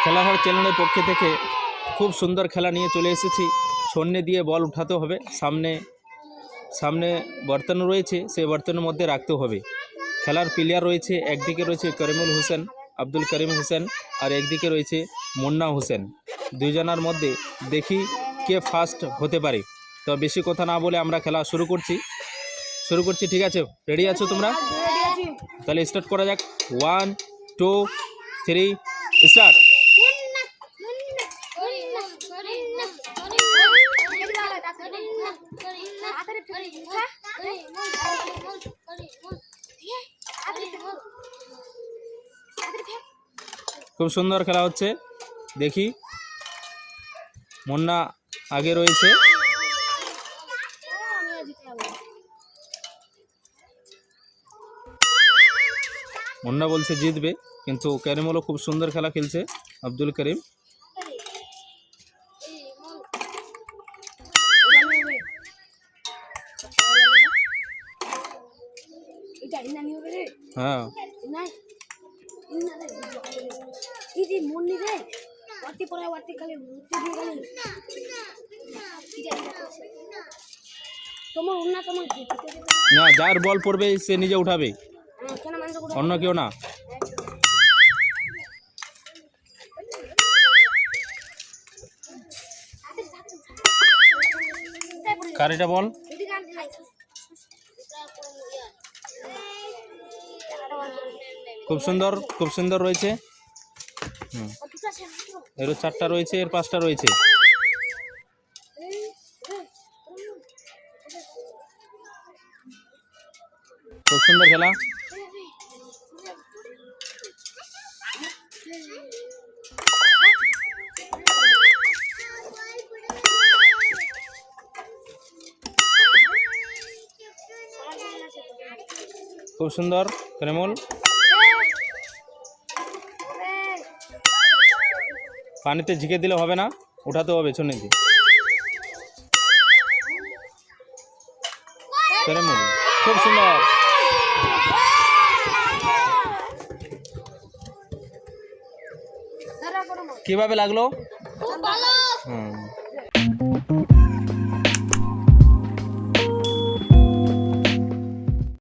খেলাঘর চ্যানেলের পক্ষ থেকে খুব সুন্দর খেলা নিয়ে চলে এসেছি। ছন্নে দিয়ে বল উঠাতে হবে, সামনে সামনে বর্তন রয়েছে, সেই বর্তনের মধ্যে রাখতে হবে। খেলার প্লেয়ার রয়েছে, একদিকে রয়েছে করিমুল হোসেন, আব্দুল করিম হোসেন, আর একদিকে রয়েছে মুন্না হোসেন। দুইজনের মধ্যে দেখি কে ফার্স্ট হতে পারে। তো বেশি কথা না বলে আমরা খেলা শুরু করছি। ঠিক আছে? রেডি আছো তোমরা? তাহলে স্টার্ট করা যাক। 1 2 3 স্টার্ট। খুব সুন্দর খেলা হচ্ছে, দেখি। মুন্না আগে রয়েছে। মুন্না বলছে জিতবে, কিন্তু করিমুলও খুব সুন্দর খেলা খেলছে। আব্দুল করিম হ্যাঁ না, যার বল পড়বে সে নিজে উঠাবে, অন্য কেউ না। কার এটা বল? খুব সুন্দর রয়েছে। এর 4টা রয়েছে, এর 5টা রয়েছে। খুব সুন্দর খেলা। খুব সুন্দর করিমুল। পানিতে ঝিকে দিলে হবে না, উঠাতে হবে ছন্নে দিয়ে। করিমুল খুব সুন্দর। কিভাবে লাগলো?